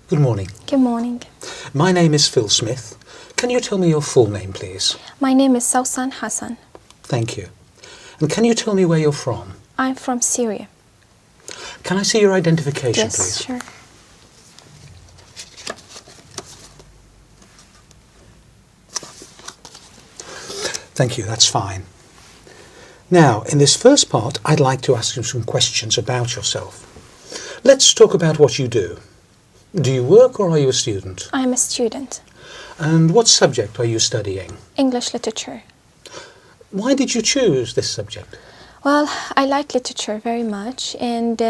Good morning. Good morning. My name is Phil Smith. Can you tell me your full name, please? My name is Sausan Hassan. Thank you. And can you tell me where you're from? I'm from Syria. Can I see your identification, Yes, please? sure. Thank you, that's fine. Now, in this first part, I'd like to ask you some questions about yourself. Let's talk about what you do. Do you work or are you a student? I'm a student. And what subject are you studying? English literature. Why did you choose this subject? Well, I like literature very much, and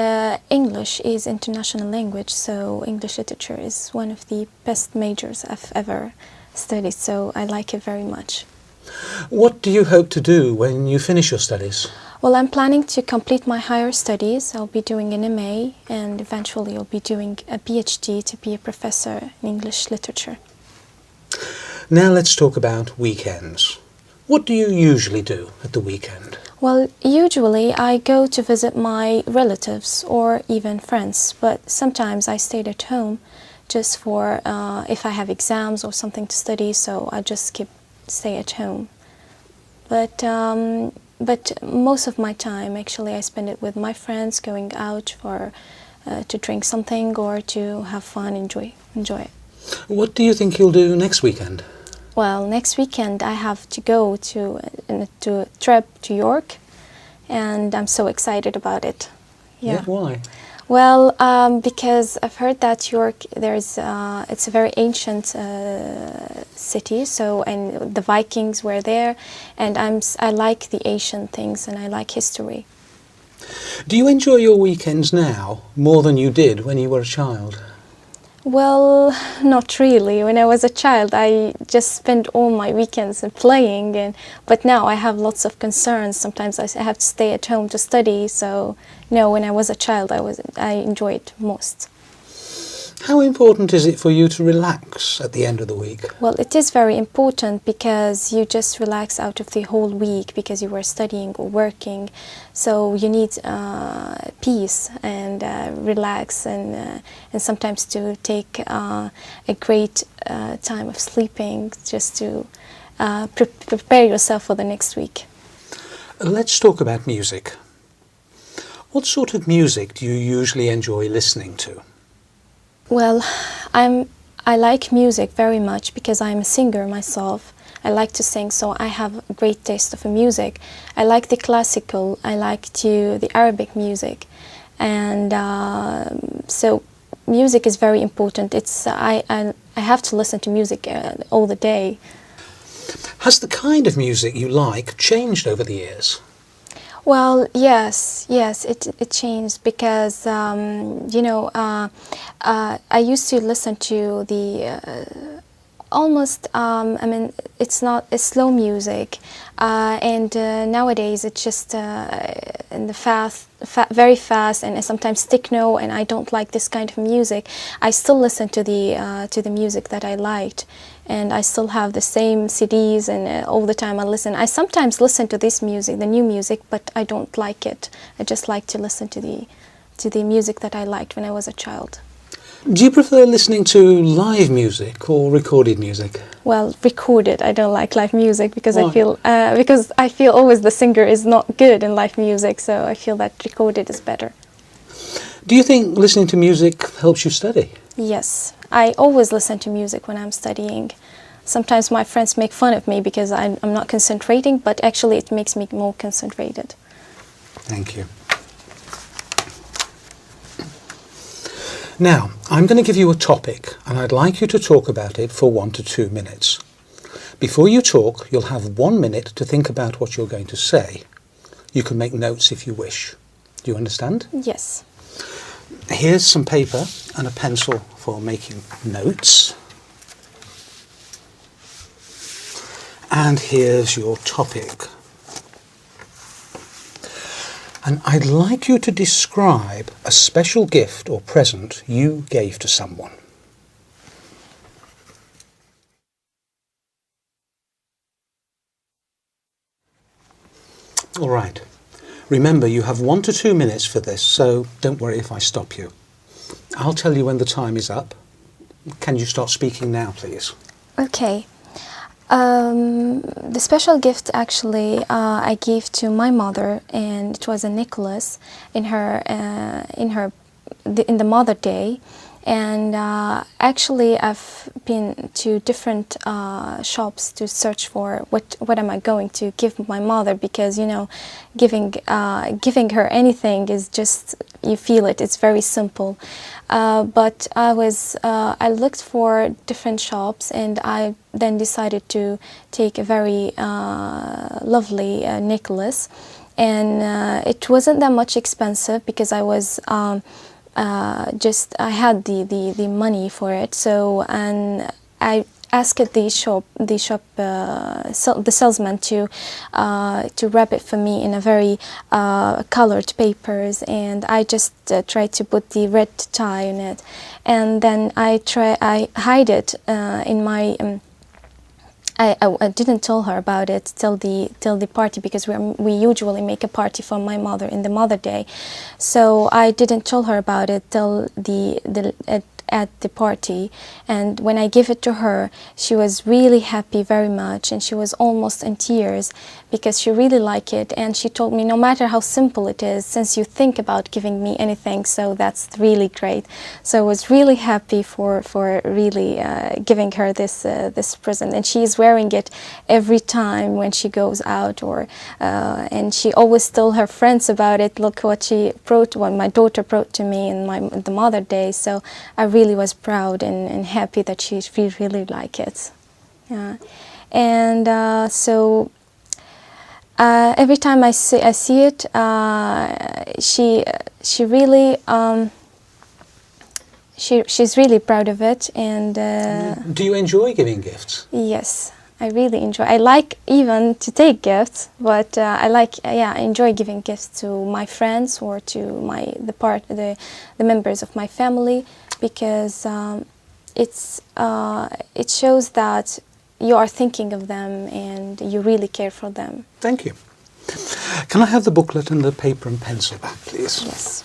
English is international language, so English literature is one of the best majors I've ever studied, so I like it very much. What do you hope to do when you finish your studies? Well, I'm planning to complete my higher studies. I'll be doing an MA, and eventually I'll be doing a PhD to be a professor in English literature. Now let's talk about weekends. What do you usually do at the weekend? Well, usually I go to visit my relatives or even friends, but sometimes I stay at home just for if I have exams or something to study, so I just stay at home. But most of my time, actually, I spend it with my friends, going out for to drink something or to have fun, enjoy it. What do you think you'll do next weekend? Well, next weekend I have to go to a trip to York, and I'm so excited about it. Yeah, why? Well, because I've heard that York, it's a very ancient city, and the Vikings were there, and I like the ancient things and I like history. Do you enjoy your weekends now more than you did when you were a child? Well, not really. When I was a child, I just spent all my weekends playing, but now I have lots of concerns. Sometimes I have to stay at home to study. So, no, when I was a child, I enjoyed it most. How important is it for you to relax at the end of the week? Well, it is very important because you just relax out of the whole week because you were studying or working. So you need peace and relax and sometimes to take a great time of sleeping just to prepare yourself for the next week. Let's talk about music. What sort of music do you usually enjoy listening to? Well, I like music very much because I'm a singer myself. I like to sing, so I have a great taste of music. I like the classical, I like the Arabic music, and so music is very important. I have to listen to music all the day. Has the kind of music you like changed over the years? Well, yes, it changed because I used to listen to the almost it's slow music, and nowadays it's just in the very fast and sometimes techno, and I don't like this kind of music. I still listen to the music that I liked, and I still have the same CDs, and all the time I listen. I sometimes listen to this music, the new music, but I don't like it. I just like to listen to the music that I liked when I was a child. Do you prefer listening to live music or recorded music? Well, recorded. I don't like live music because Why? I feel always the singer is not good in live music, so I feel that recorded is better. Do you think listening to music helps you study? Yes, I always listen to music when I'm studying. Sometimes my friends make fun of me because I'm not concentrating, but actually it makes me more concentrated. Thank you. Now, I'm going to give you a topic, and I'd like you to talk about it for 1 to 2 minutes. Before you talk, you'll have 1 minute to think about what you're going to say. You can make notes if you wish. Do you understand? Yes. Here's some paper and a pencil for making notes. And here's your topic. And I'd like you to describe a special gift or present you gave to someone. All right. Remember, you have 1 to 2 minutes for this, so don't worry if I stop you. I'll tell you when the time is up, Can you start speaking now, please? Okay. The special gift actually I gave to my mother, and it was a necklace in the Mother Day. And actually, I've been to different shops to search for what am I going to give my mother, because you know, giving her anything is just, you feel it. It's very simple. But I looked for different shops, and I then decided to take a very lovely necklace, and it wasn't that much expensive because I was. I had the money for it, so, and I asked the salesman to wrap it for me in a very colored papers, and I just tried to put the red tie on it, and then I hide it in my. I didn't tell her about it till the party, because we usually make a party for my mother in the Mother Day, so I didn't tell her about it till at the party. And when I gave it to her, she was really happy very much, and she was almost in tears because she really liked it. And she told me, no matter how simple it is, since you think about giving me anything, so that's really great. So I was really happy for really giving her this present, and she's wearing it every time when she goes out, or and she always told her friends about it. Look what my daughter brought to me in the Mother Day. So I really was proud and happy that she really liked it. Yeah. And so every time I see it, she really she's really proud of it. And do you enjoy giving gifts? Yes, I really enjoy. I like even to take gifts, but I enjoy giving gifts to my friends or to the members of my family, because it shows that you are thinking of them and you really care for them. Thank you. Can I have the booklet and the paper and pencil back, please? Yes.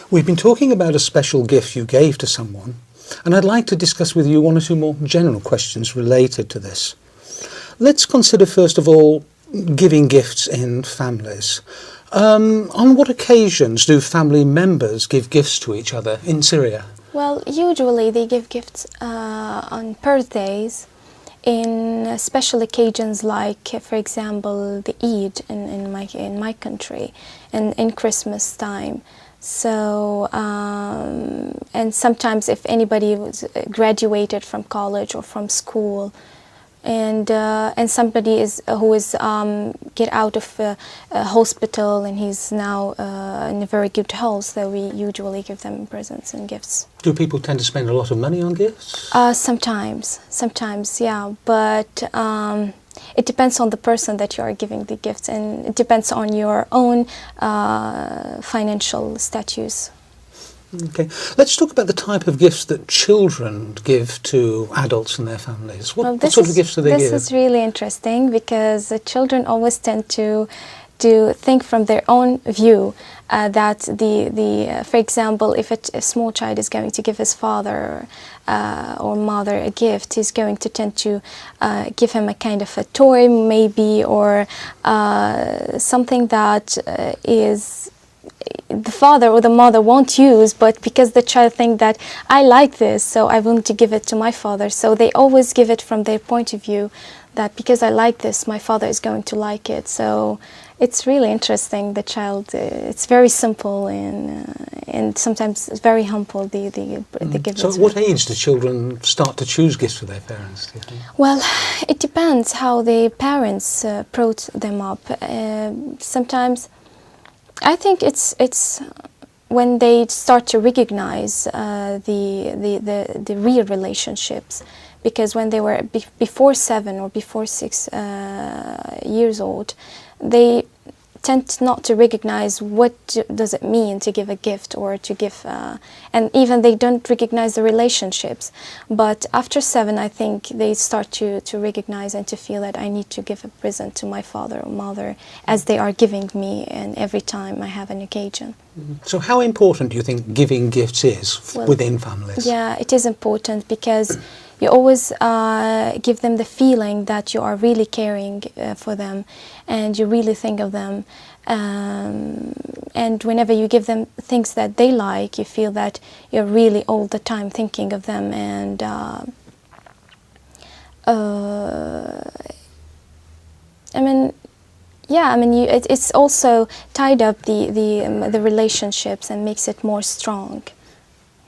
We've been talking about a special gift you gave to someone, and I'd like to discuss with you one or two more general questions related to this. Let's consider first of all giving gifts in families. On what occasions do family members give gifts to each other in Syria? Well, usually they give gifts on birthdays, in special occasions like, for example, the Eid in my country, and in Christmas time. So, and sometimes if anybody was graduated from college or from school, and somebody who is get out of a hospital and he's now in a very good health, so we usually give them presents and gifts. Do people tend to spend a lot of money on gifts? Sometimes, yeah, but it depends on the person that you are giving the gifts, and it depends on your own financial status. Okay, let's talk about the type of gifts that children give to adults and their families. What sort of gifts do they give? This is really interesting, because children always tend to think from their own view. That for example, if a small child is going to give his father or mother a gift, he's going to tend to give him a kind of a toy, maybe, or something that is the father or the mother won't use, but because the child thinks that I like this, so I want to give it to my father. So they always give it from their point of view, that because I like this, my father is going to like it. So it's really interesting. The child, it's very simple and sometimes it's very humble. The gifts. So, at what age do children start to choose gifts for their parents, do you think? Well, it depends how the parents brought them up. Sometimes, I think it's when they start to recognize the real relationships, because when they were before 7 or before 6 years old, they tend not to recognize what does it mean to give a gift or to give, and even they don't recognize the relationships. But after 7, I think they start to recognize and to feel that I need to give a present to my father or mother as they are giving me, and every time I have an occasion. So how important do you think giving gifts is Well, within families? Yeah, it is important because you always give them the feeling that you are really caring for them and you really think of them. And whenever you give them things that they like, you feel that you're really all the time thinking of them. And I mean, yeah, I mean, it's also tied up the relationships and makes it more strong.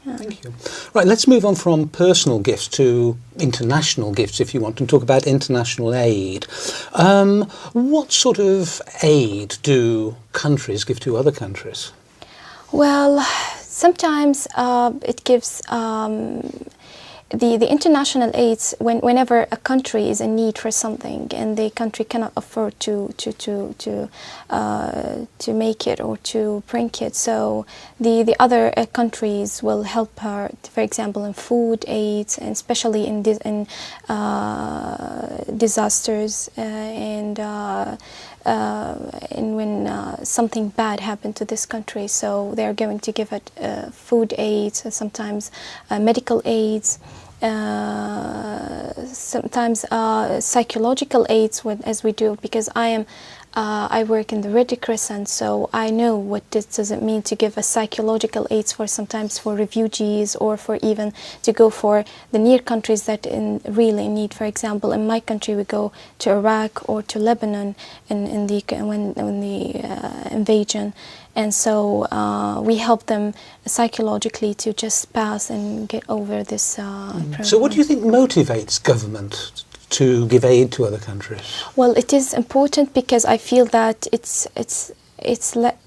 Yeah. Thank you. Right, let's move on from personal gifts to international gifts, if you want, and talk about international aid. What sort of aid do countries give to other countries? Well, sometimes it gives the international aids whenever a country is in need for something and the country cannot afford to make it or to bring it, so the other countries will help her, for example, in food aids, and especially in disasters and when something bad happened to this country, so they're going to give it food aids, sometimes medical aids, sometimes psychological aids, as we do, because I work in the Red Crescent, so I know what does it mean to give a psychological aids for sometimes for refugees or for even to go for the near countries that really need. For example, in my country, we go to Iraq or to Lebanon when the invasion, and so we help them psychologically to just pass and get over this problem. So what do you think motivates government to give aid to other countries? Well, it is important because I feel that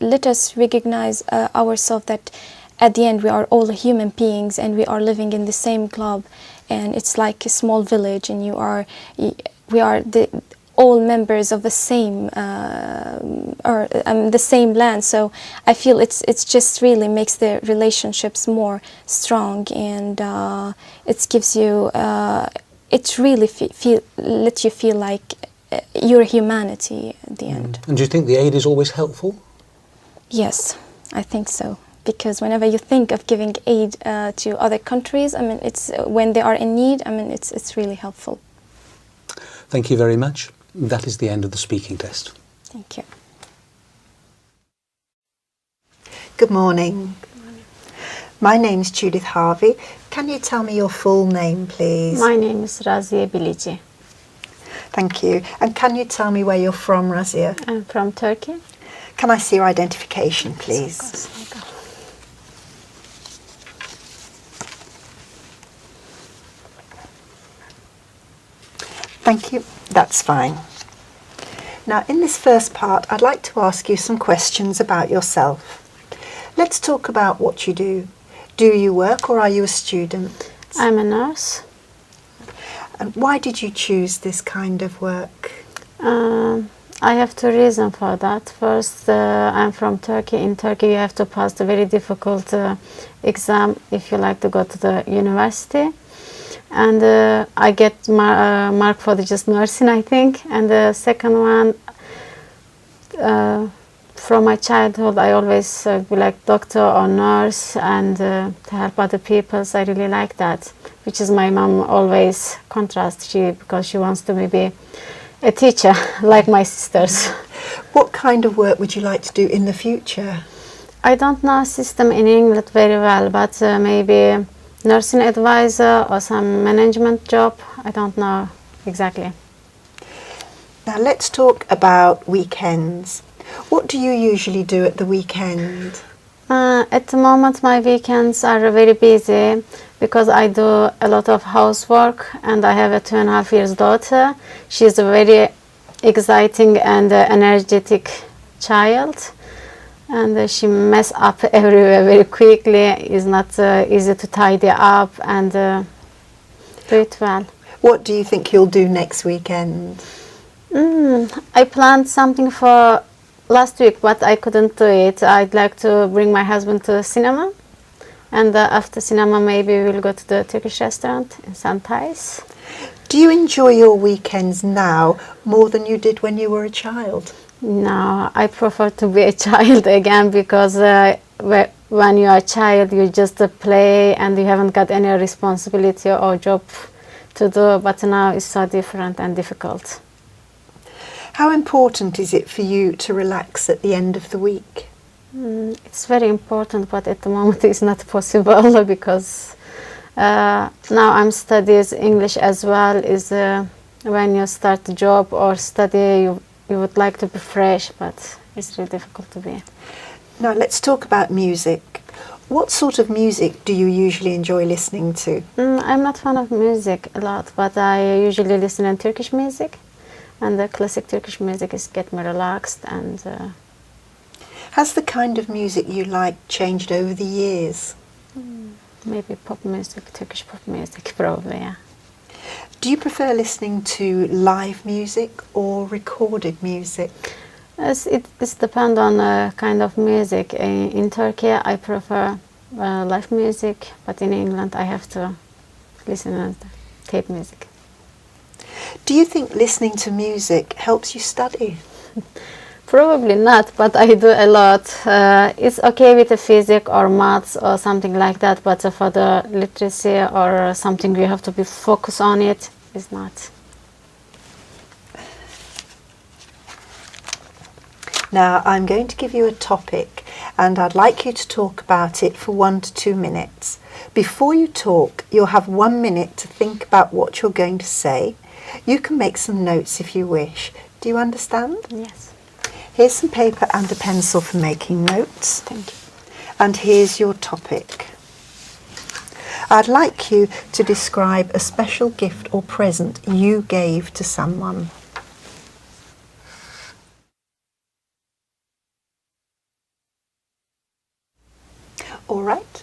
let us recognize ourselves that at the end we are all human beings and we are living in the same club, and it's like a small village, and we are all members of the same the same land. So I feel it's just really makes the relationships more strong, and it gives you. It really lets you feel like you're humanity at the end. And do you think the aid is always helpful? Yes, I think so. Because whenever you think of giving aid to other countries, I mean, it's when they are in need. I mean, it's really helpful. Thank you very much. That is the end of the speaking test. Thank you. Good morning. My name's Judith Harvey. Can you tell me your full name, please? My name is Razia Bilici. Thank you. And can you tell me where you're from, Razia? I'm from Turkey. Can I see your identification, please? Thank you. That's fine. Now, in this first part, I'd like to ask you some questions about yourself. Let's talk about what you do. Do you work or are you a student? I'm a nurse. And why did you choose this kind of work? I have 2 reasons for that. First, I'm from Turkey. In Turkey, you have to pass the very difficult exam if you like to go to the university. And I get mark for just nursing, I think. And the second one, from my childhood, I always be like doctor or nurse, and to help other people. So I really like that, which is my mom always contrast because she wants to maybe a teacher like my sisters. What kind of work would you like to do in the future? I don't know system in England very well, but maybe nursing advisor or some management job. I don't know exactly. Now let's talk about weekends. What do you usually do at the weekend? At the moment, my weekends are very busy because I do a lot of housework, and I have a 2.5 years daughter. She's a very exciting and energetic child, and she mess up everywhere very quickly. It's not easy to tidy up and do it well. What do you think you'll do next weekend? I planned something for last week, but I couldn't do it. I'd like to bring my husband to cinema, and after cinema maybe we'll go to the Turkish restaurant in Santais. Do you enjoy your weekends now more than you did when you were a child? No, I prefer to be a child again, because when you are a child you just play and you haven't got any responsibility or job to do, but now it's so different and difficult. How important is it for you to relax at the end of the week? It's very important, but at the moment it's not possible because now I'm studying English as well. Is when you start a job or study, you would like to be fresh, but it's really difficult to be. Now let's talk about music. What sort of music do you usually enjoy listening to? I'm not fan of music a lot, but I usually listen to Turkish music, and the classic Turkish music is get me relaxed. And has the kind of music you like changed over the years? maybe pop music, Turkish pop music, probably. Yeah. Do you prefer listening to live music or recorded music? It depends on the kind of music. In Turkey, I prefer live music, but in England, I have to listen to tape music. Do you think listening to music helps you study? Probably not, but I do a lot. It's okay with the physics or maths or something like that, but for the literacy or something you have to be focused on it, it's not. Now I'm going to give you a topic and I'd like you to talk about it for 1 to 2 minutes. Before you talk, you'll have 1 minute to think about what you're going to say. You can make some notes if you wish. Do you understand? Yes. Here's some paper and a pencil for making notes. Thank you. And here's your topic. I'd like you to describe a special gift or present you gave to someone. All right.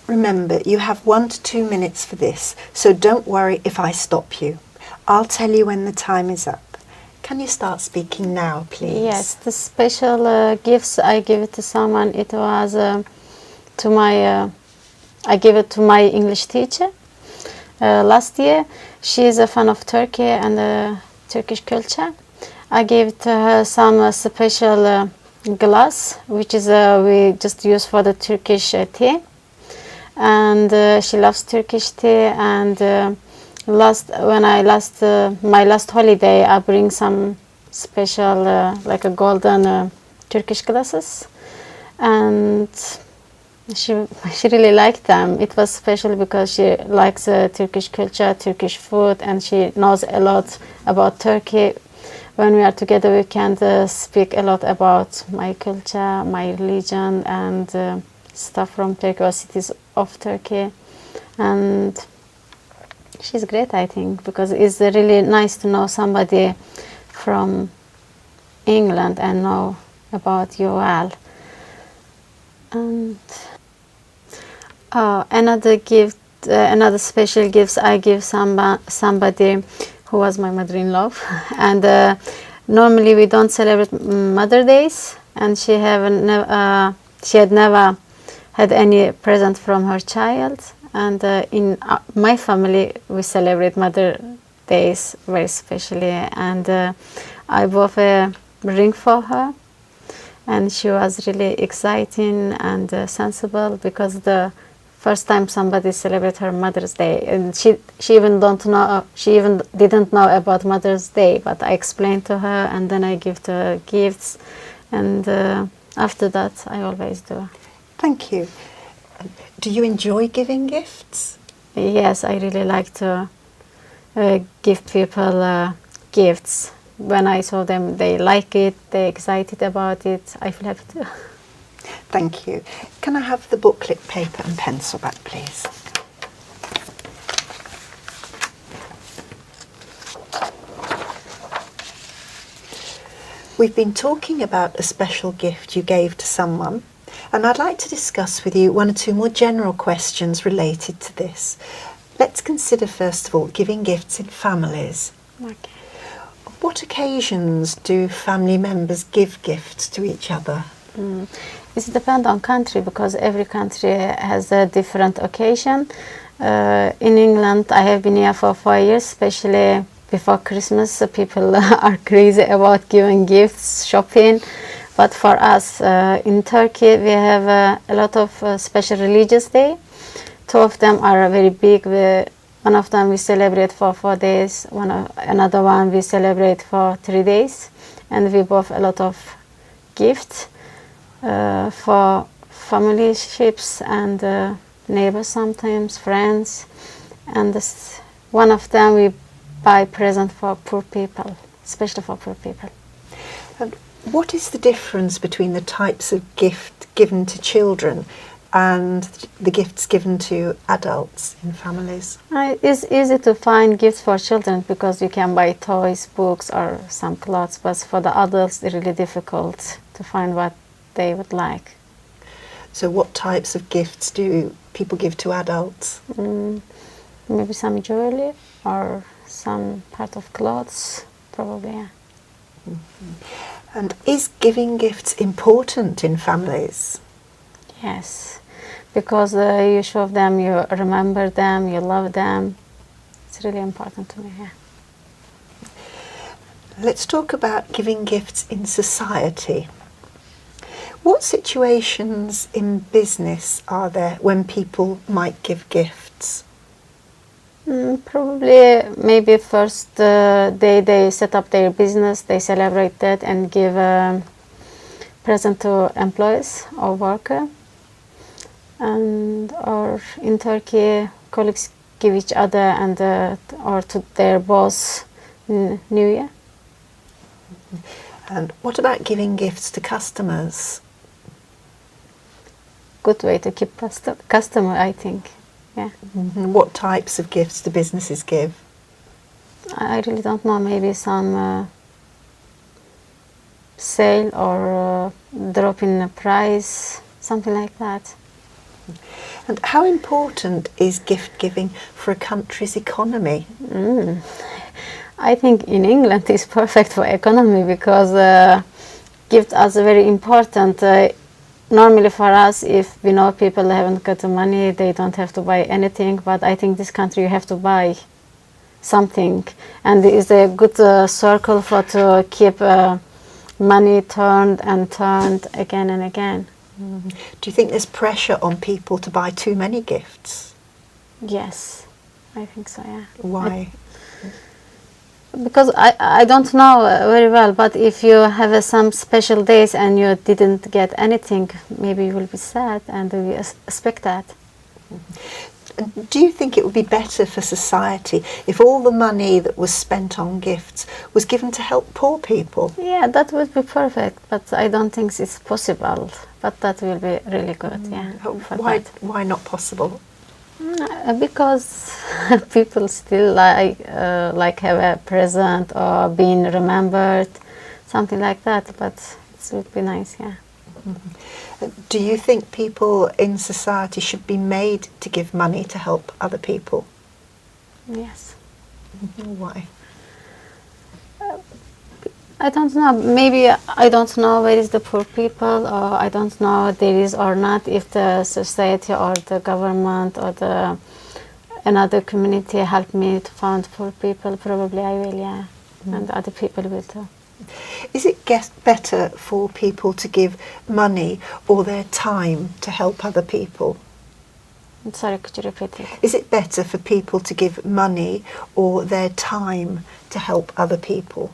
Remember, you have 1 to 2 minutes for this, so don't worry if I stop you. I'll tell you when the time is up. Can you start speaking now, please? Yes, the special gifts I give it to someone, it was to my, I gave it to my English teacher last year. She is a fan of Turkey and Turkish culture. I gave to her some special glass, which is we just use for the Turkish tea. And she loves Turkish tea, and my last holiday, I bring some special like a golden Turkish glasses, and she really liked them. It was special because she likes Turkish culture, Turkish food, and she knows a lot about Turkey. When we are together, we can speak a lot about my culture, my religion, and stuff from Turkey or cities of Turkey. And she's great, I think, because it's really nice to know somebody from England and know about you well. And another gift, another special gifts I give somebody who was my mother-in-law. And normally we don't celebrate Mother Days, and she had never had any present from her child. And in my family, we celebrate Mother Days very specially. And I bought a ring for her, and she was really exciting and sensible, because the first time somebody celebrate her Mother's Day, and she even didn't know about Mother's Day. But I explained to her, and then I give her gifts, and after that, I always do. Thank you. Do you enjoy giving gifts? Yes, I really like to give people gifts. When I saw them, they like it, they're excited about it. I feel happy too. Thank you. Can I have the booklet, paper and pencil back, please? We've been talking about a special gift you gave to someone, and I'd like to discuss with you 1 or 2 more general questions related to this. Let's consider, first of all, giving gifts in families. Okay. What occasions do family members give gifts to each other? It depends on country because every country has a different occasion. In England, I have been here for 4 years, especially before Christmas. So people are crazy about giving gifts, shopping. But for us in Turkey, we have a lot of special religious day. 2 of them are very big. One of them we celebrate for 4 days. Another one we celebrate for 3 days, and we both a lot of gifts for family ships and neighbors, sometimes friends. And one of them we buy present for poor people, especially for poor people. And what is the difference between the types of gift given to children and the gifts given to adults in families? It's easy to find gifts for children because you can buy toys, books, or some clothes. But for the adults, it's really difficult to find what they would like. So what types of gifts do people give to adults? Maybe some jewelry or some part of clothes, probably. Yeah. And is giving gifts important in families? Yes, because you show them, you remember them, you love them. It's really important to me. Yeah. Let's talk about giving gifts in society. What situations in business are there when people might give gifts? Probably maybe first day they set up their business, they celebrate that and give a present to employees or worker. And or in Turkey, colleagues give each other and or to their boss in New Year. And what about giving gifts to customers? Good way to keep customer, I think. Yeah. What types of gifts do businesses give? I really don't know. Maybe some sale or drop in the price, something like that. And how important is gift giving for a country's economy? I think in England it's perfect for economy because gifts are very important. Normally for us, if we know people haven't got the money, they don't have to buy anything. But I think this country you have to buy something, and it's a good circle for to keep money turned and turned again and again. Do you think there's pressure on people to buy too many gifts? Yes, I think so. Yeah. Why? Because I don't know very well, but if you have some special days and you didn't get anything, maybe you will be sad, and we expect that. And do you think it would be better for society if all the money that was spent on gifts was given to help poor people? Yeah, that would be perfect, but I don't think it's possible. But that will be really good, yeah. Why not possible? Because people still like have a present or being remembered, something like that. But it would be nice, yeah. Do you think people in society should be made to give money to help other people? Yes. Why? I don't know. Maybe I don't know where is the poor people, or I don't know there is or not. If the society or the government or the another community help me to find poor people, probably I will, yeah, and other people will too. Is it better for people to give money or their time to help other people? I'm sorry, could you repeat it? Is it better for people to give money or their time to help other people?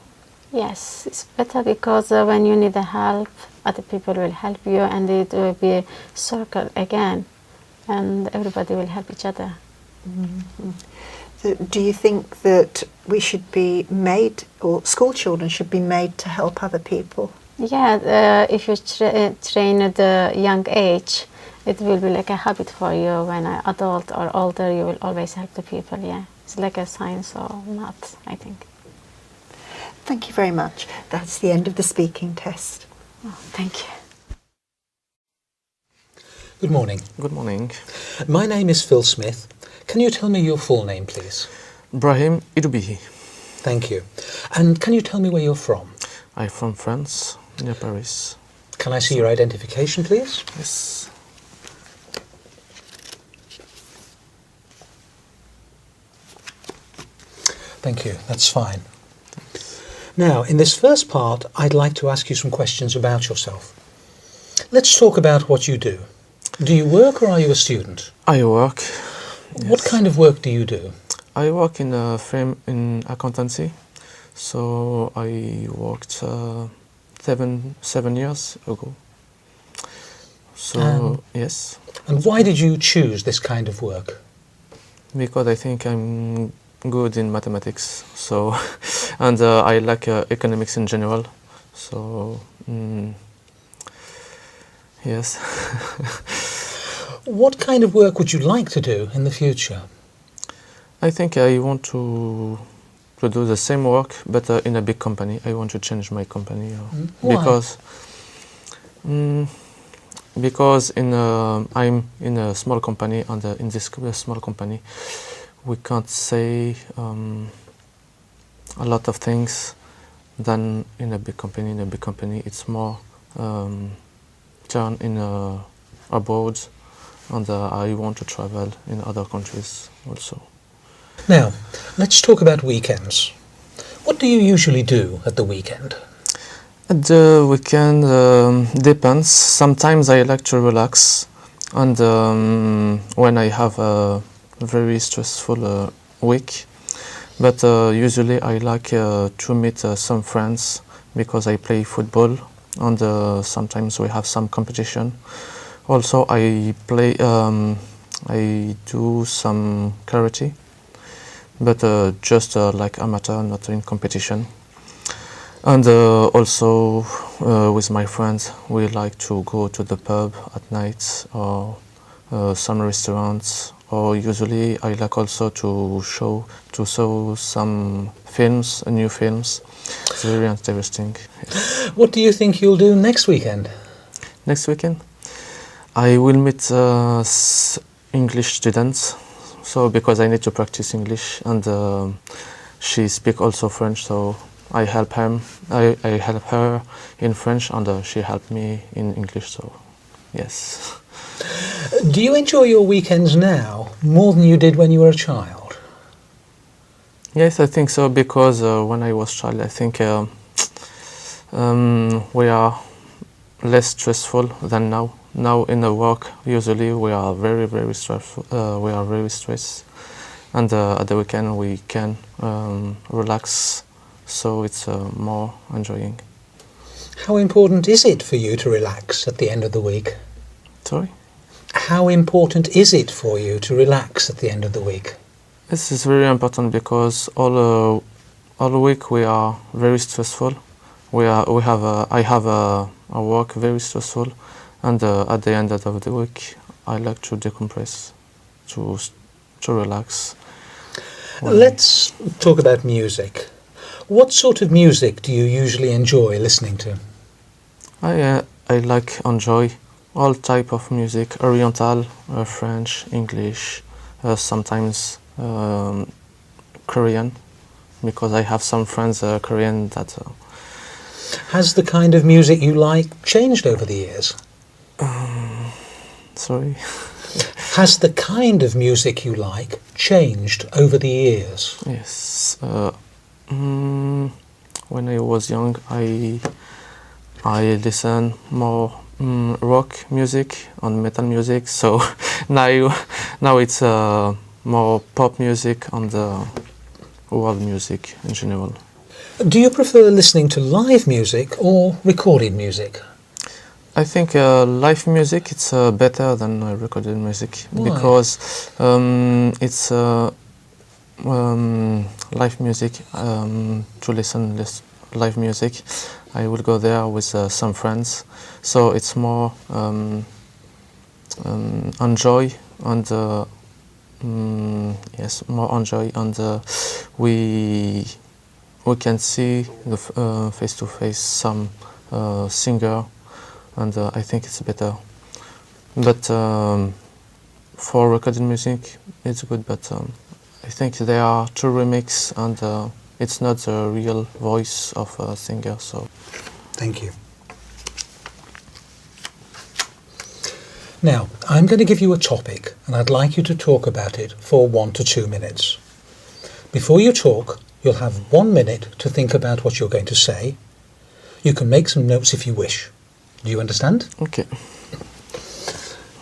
Yes, it's better because when you need help, other people will help you, and it will be a circle again, and everybody will help each other. Mm-hmm. So do you think that we should be made, or school children should be made to help other people? Yeah, if you train at a young age, it will be like a habit for you. When you're adult or older, you will always help the people, yeah. It's like a science or math, I think. Thank you very much. That's the end of the speaking test. Oh, thank you. Good morning. Good morning. My name is Phil Smith. Can you tell me your full name, please? Brahim Irbihi. Thank you. And can you tell me where you're from? I'm from France, near Paris. Can I see your identification, please? Yes. Thank you. That's fine. Now, in this first part, I'd like to ask you some questions about yourself. Let's talk about what you do. Do you work or are you a student? I work. What Yes. kind of work do you do? I work in a firm in accountancy. So I worked 7 years ago. So yes, And why did you choose this kind of work? because I think I'm good in mathematics. So and I like economics in general. So yes. What kind of work would you like to do in the future? I think I want to do the same work, but in a big company. I want to change my company Why? because I'm in a small company, and in this small company, we can't say a lot of things than in a big company. In a big company, it's more turn in abroad, and I want to travel in other countries also. Now, let's talk about weekends. What do you usually do at the weekend? At the weekend depends. Sometimes I like to relax, and when I have a very stressful week. But usually I like to meet some friends because I play football, and sometimes we have some competition. Also, I do some karate, but just like amateur, not in competition. And also with my friends, we like to go to the pub at night, or some restaurants, or usually I like also to show some films, new films. It's very interesting. What do you think you'll do next weekend? Next weekend, I will meet English students. So because I need to practice English, and she speaks also French, so I help him. I help her in French, and she helped me in English. So, yes. Do you enjoy your weekends now more than you did when you were a child? Yes, I think so, because when I was child, I think we are less stressful than now. Now in the work, usually we are very, very stressful. We are very stressed, and at the weekend we can relax. So it's more enjoying. How important is it for you to relax at the end of the week? Sorry? How important is it for you to relax at the end of the week? This is very important because all week we are very stressful. I have a work very stressful, and at the end of the week I like to decompress, to relax. Let's talk about music. What sort of music do you usually enjoy listening to? I like enjoy all type of music: Oriental, French, English, sometimes Korean, because I have some friends Korean that. Has the kind of music you like changed over the years? Sorry. Has the kind of music you like changed over the years? Yes. When I was young, I listen more rock music and metal music. So now it's more pop music and world music in general. Do you prefer listening to live music or recorded music? I think live music it's better than recorded music. Why? Because it's live music. To listen live music, I will go there with some friends, so it's more enjoy and yes, more enjoy, and we can see the face to face some singer, and I think it's better. But for recorded music, it's good, but I think there are two remix, and it's not the real voice of a singer. So Thank you. Now, I'm going to give you a topic and I'd like you to talk about it for 1 to 2 minutes. Before you talk, you'll have 1 minute to think about what you're going to say. You can make some notes if you wish. Do you understand? okay.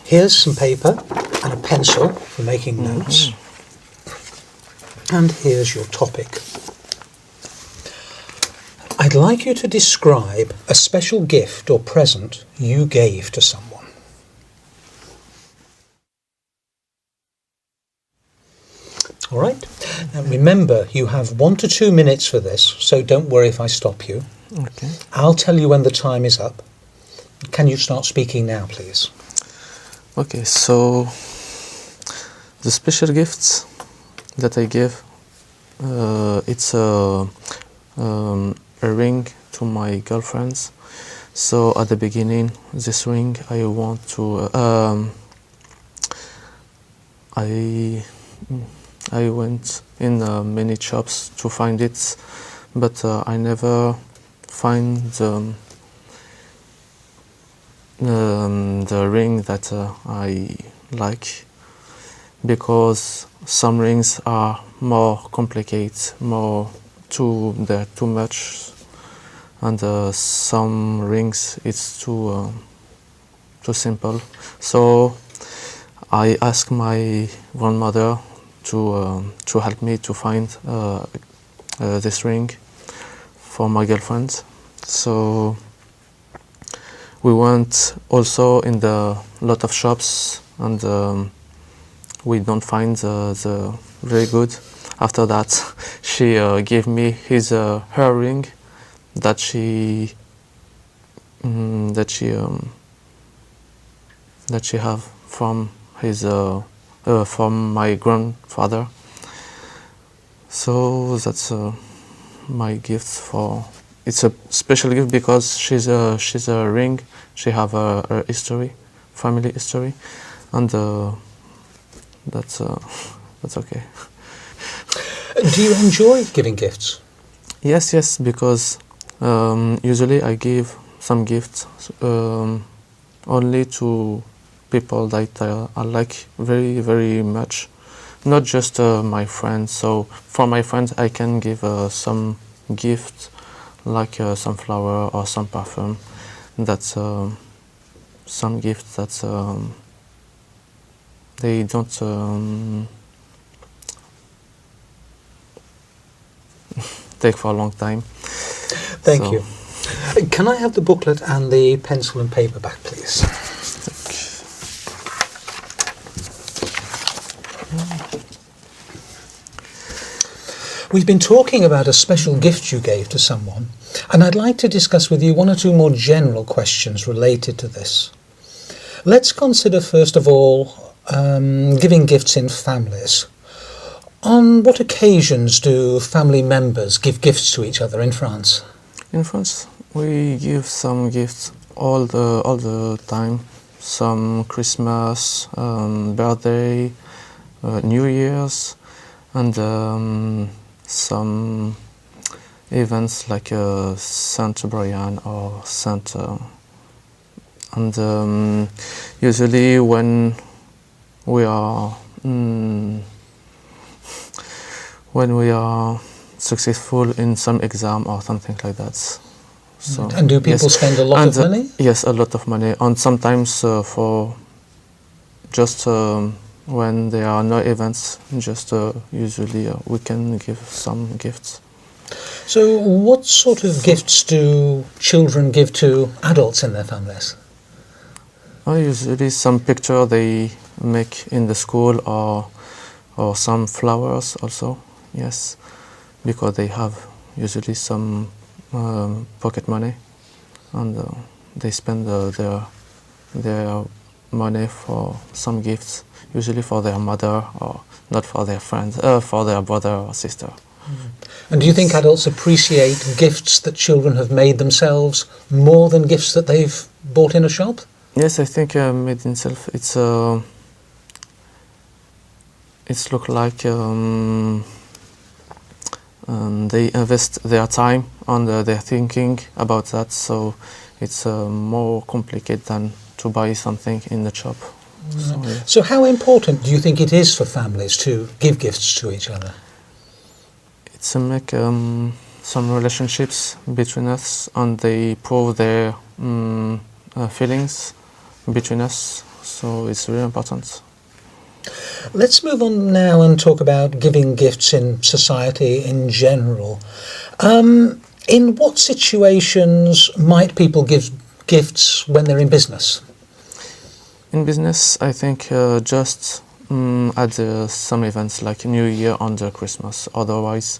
Here's some paper and a pencil for making notes. And here's your topic. I'd like you to describe a special gift or present you gave to someone. All right. Now remember, you have 1 to 2 minutes for this, so don't worry if I stop you. Okay. I'll tell you when the time is up. Can you start speaking now, please? Okay, so the special gifts that I give, it's a ring to my girlfriends. So at the beginning, this ring I want to, I went in many shops to find it, but I never find the ring that I like, because some rings are more complicated, they're too much, and some rings it's too simple. So I asked my grandmother to help me to find this ring for my girlfriend. So we went also in the lot of shops, and we don't find the very good. After that, she gave me her ring that she have from from my grandfather. So that's my gift for. It's a special gift because she's a ring. She have a history, family history, and that's okay. Do you enjoy giving gifts? Yes, because usually I give some gifts only to people that I like very, very much, not just my friends. So for my friends, I can give some gifts like some flower or some perfume. That's some gifts that they don't take for a long time. Thank So- you. Can I have the booklet and the pencil and paper back, please? We've been talking about a special gift you gave to someone, and I'd like to discuss with you 1 or 2 more general questions related to this. Let's consider, first of all, giving gifts in families. On what occasions do family members give gifts to each other in France? In France, we give some gifts all the time. Some Christmas, birthday, New Year's, and some events like Saint Brian or Saint. And usually when we are successful in some exam or something like that. So, And do people spend a lot of money? Yes, a lot of money. And sometimes for just when there are no events, just usually we can give some gifts. So what sort of gifts do children give to adults in their families? Usually some picture they make in the school, or some flowers also, yes, because they have usually some pocket money, and they spend their money for some gifts, usually for their mother, or not for their friends, for their brother or sister. And do you think adults appreciate gifts that children have made themselves more than gifts that they've bought in a shop? Yes, I think made in self. It's look like they invest their time and their thinking about that. So it's more complicated than to buy something in the shop. So, yeah. So how important do you think it is for families to give gifts to each other? It's to make some relationships between us, and they prove their feelings between us. So it's really important. Let's move on now and talk about giving gifts in society in general. In what situations might people give gifts when they're in business? In business, I think just at some events like New Year and Christmas. Otherwise,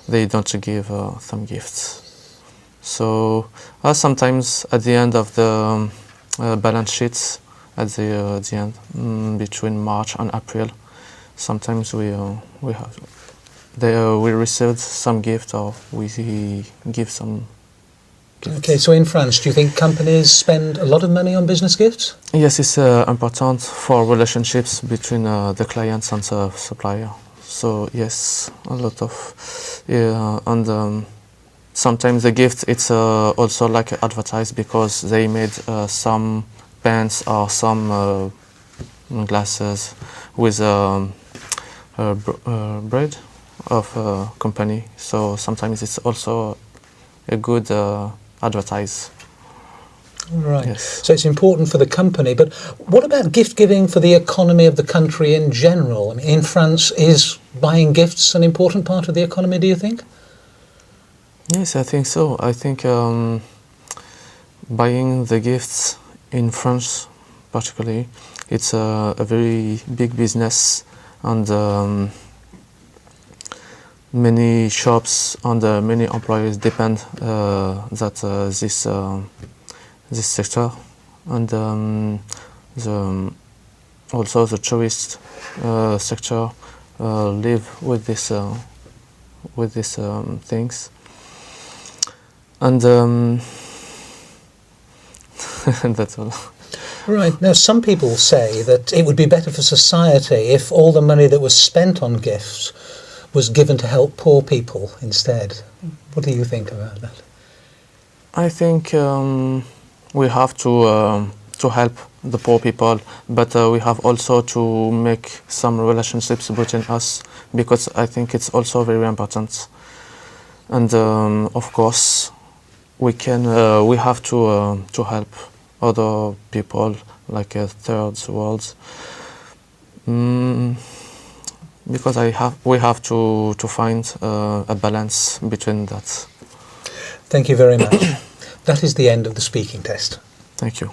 they don't give some gifts. So sometimes at the end of the balance sheets, at the end between March and April, sometimes we received some gift, or we give some gifts. Okay, so in France, do you think companies spend a lot of money on business gifts? Yes, it's important for relationships between the clients and the supplier. So yes, a lot of, and sometimes the gift it's also like advertised, because they made some pens or some glasses with bread of a company. So sometimes it's also a good advertise. Right. Yes. So it's important for the company, but what about gift giving for the economy of the country in general? I mean, in France, is buying gifts an important part of the economy, do you think? Yes, I think so. I think buying the gifts in France, particularly, it's a very big business, and many shops and many employees depend this sector, and also the tourist sector live with this things, and that's all. Right. Now, some people say that it would be better for society if all the money that was spent on gifts was given to help poor people instead. What do you think about that? I think we have to help the poor people, but we have also to make some relationships between us, because I think it's also very important. And of course, we have to help other people, like third world, because we have to find a balance between that. Thank you very much. That is the end of the speaking test. Thank you.